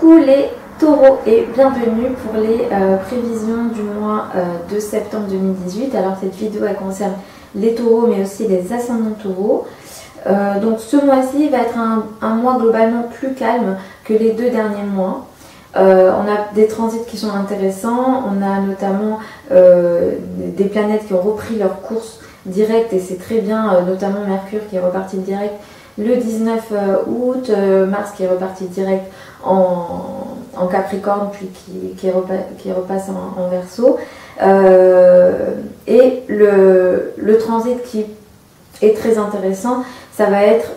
Coucou les taureaux et bienvenue pour les prévisions du mois de septembre 2018. Alors cette vidéo elle concerne les taureaux mais aussi les ascendants taureaux. Donc ce mois-ci va être un mois globalement plus calme que les deux derniers mois. On a des transits qui sont intéressants, on a notamment des planètes qui ont repris leur course directe et c'est très bien, notamment Mercure qui est reparti direct le 19 août, Mars qui est reparti direct en Capricorne puis qui repasse en Verseau, et le transit qui est très intéressant, ça va être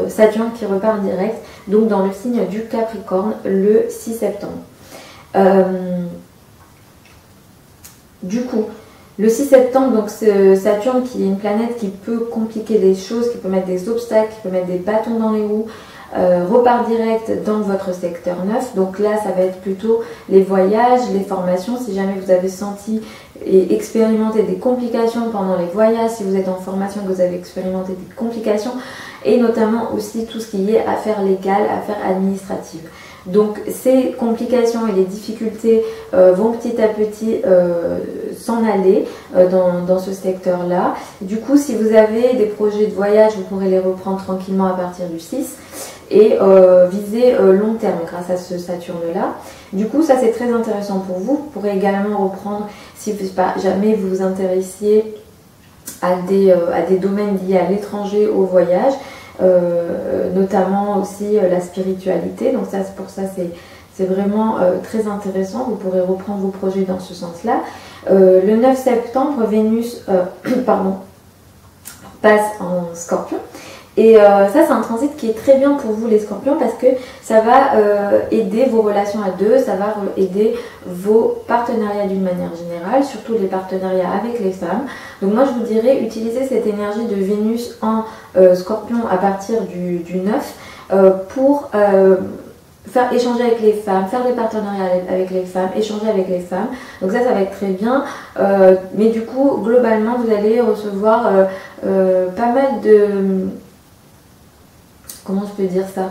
Saturne qui repart direct, donc dans le signe du Capricorne le 6 septembre. Du coup, le 6 septembre, donc Saturne qui est une planète qui peut compliquer les choses, qui peut mettre des obstacles, qui peut mettre des bâtons dans les roues, repart direct dans votre secteur 9. Donc là, ça va être plutôt les voyages, les formations. Si jamais vous avez senti et expérimenté des complications pendant les voyages, si vous êtes en formation et que vous avez expérimenté des complications, et notamment aussi tout ce qui est affaires légales, affaires administratives. Donc ces complications et les difficultés vont petit à petit s'en aller dans ce secteur-là. Du coup, si vous avez des projets de voyage, vous pourrez les reprendre tranquillement à partir du 6 et viser long terme grâce à ce Saturne-là. Du coup, ça c'est très intéressant pour vous. Vous pourrez également reprendre, si jamais vous vous intéressiez à des domaines liés à l'étranger, au voyage, notamment aussi la spiritualité. Donc ça, pour ça c'est vraiment très intéressant. Vous pourrez reprendre vos projets dans ce sens-là. Le 9 septembre, Vénus passe en Scorpion. Et ça, c'est un transit qui est très bien pour vous les scorpions parce que ça va aider vos relations à deux, ça va aider vos partenariats d'une manière générale, surtout les partenariats avec les femmes. Donc moi, je vous dirais, utilisez cette énergie de Vénus en scorpion à partir du 9 pour faire échanger avec les femmes, faire des partenariats avec les femmes, échanger avec les femmes. Donc ça va être très bien. Mais du coup, globalement, vous allez recevoir pas mal de... Comment je peux dire ça,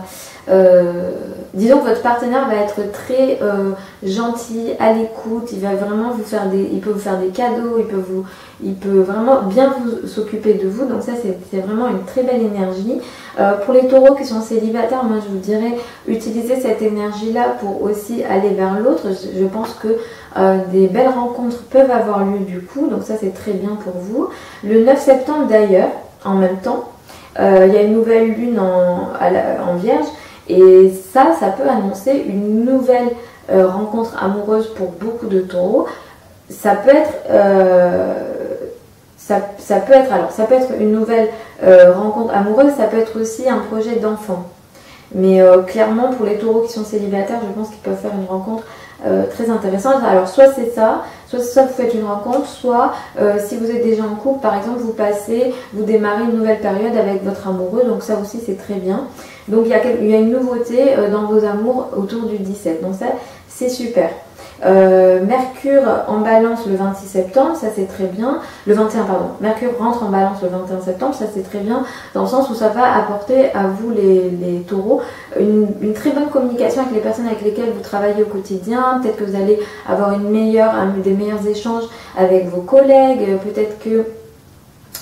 disons que votre partenaire va être très gentil, à l'écoute, il va vraiment vous faire il peut vous faire des cadeaux, il peut vraiment bien s'occuper de vous. Donc ça c'est vraiment une très belle énergie. Pour les taureaux qui sont célibataires, moi je vous dirais utilisez cette énergie là pour aussi aller vers l'autre. Je pense que des belles rencontres peuvent avoir lieu du coup, donc ça c'est très bien pour vous. Le 9 septembre d'ailleurs, en même temps, il y a une nouvelle lune en Vierge et ça peut annoncer une nouvelle rencontre amoureuse pour beaucoup de taureaux. Ça peut être une nouvelle rencontre amoureuse, ça peut être aussi un projet d'enfant. Mais clairement pour les taureaux qui sont célibataires, je pense qu'ils peuvent faire une rencontre très intéressante. Alors soit c'est ça, soit vous faites une rencontre, soit si vous êtes déjà en couple par exemple, vous démarrez une nouvelle période avec votre amoureux, donc ça aussi c'est très bien. Donc il y a une nouveauté dans vos amours autour du 17, donc ça c'est super. Mercure en balance le 26 septembre, ça c'est très bien. Le 21 pardon, Mercure rentre en balance le 21 septembre, ça c'est très bien dans le sens où ça va apporter à vous les taureaux une très bonne communication avec les personnes avec lesquelles vous travaillez au quotidien. Peut-être que vous allez avoir des meilleurs échanges avec vos collègues, peut-être que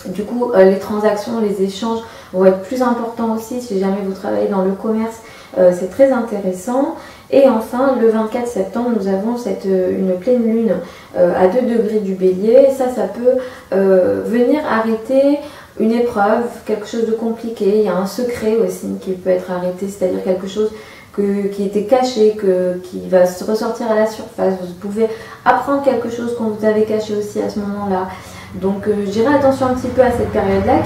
du coup les transactions, les échanges vont être plus importants aussi si jamais vous travaillez dans le commerce, c'est très intéressant. Et enfin, le 24 septembre, nous avons une pleine lune à 2 degrés du bélier. Ça peut venir arrêter une épreuve, quelque chose de compliqué. Il y a un secret aussi qui peut être arrêté, c'est-à-dire quelque chose qui était caché, qui va se ressortir à la surface. Vous pouvez apprendre quelque chose qu'on vous avait caché aussi à ce moment-là. Donc, je dirais attention un petit peu à cette période-là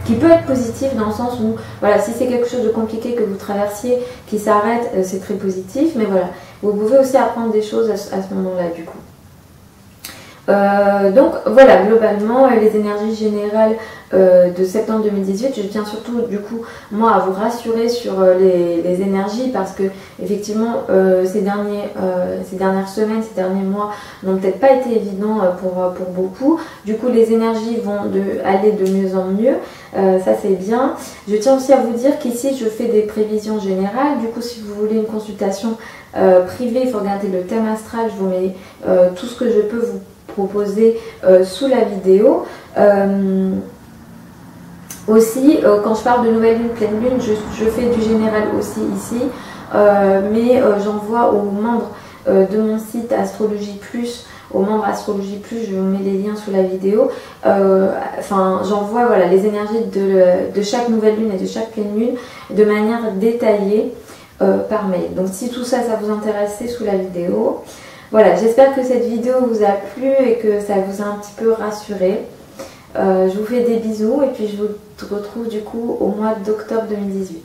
qui peut être positif dans le sens où, voilà, si c'est quelque chose de compliqué que vous traversiez, qui s'arrête, c'est très positif, mais voilà, vous pouvez aussi apprendre des choses à ce moment-là du coup. Donc voilà, globalement, les énergies générales de septembre 2018, je tiens surtout du coup moi à vous rassurer sur les énergies parce que effectivement ces dernières semaines, ces derniers mois n'ont peut-être pas été évidents pour beaucoup. Du coup les énergies vont aller de mieux en mieux, ça c'est bien. Je tiens aussi à vous dire qu'ici je fais des prévisions générales, du coup si vous voulez une consultation privée, il faut regarder le thème astral, je vous mets tout ce que je peux vous proposer sous la vidéo. Aussi, quand je parle de nouvelle lune, pleine lune, je fais du général aussi ici, mais j'envoie aux membres de mon site Astrologie Plus, aux membres Astrologie Plus, je vous mets les liens sous la vidéo. Enfin, j'envoie voilà, les énergies de chaque nouvelle lune et de chaque pleine lune de manière détaillée par mail. Donc si tout ça, ça vous intéresse, c'est sous la vidéo. Voilà, j'espère que cette vidéo vous a plu et que ça vous a un petit peu rassuré. Je vous fais des bisous et puis je vous retrouve du coup au mois d'octobre 2018.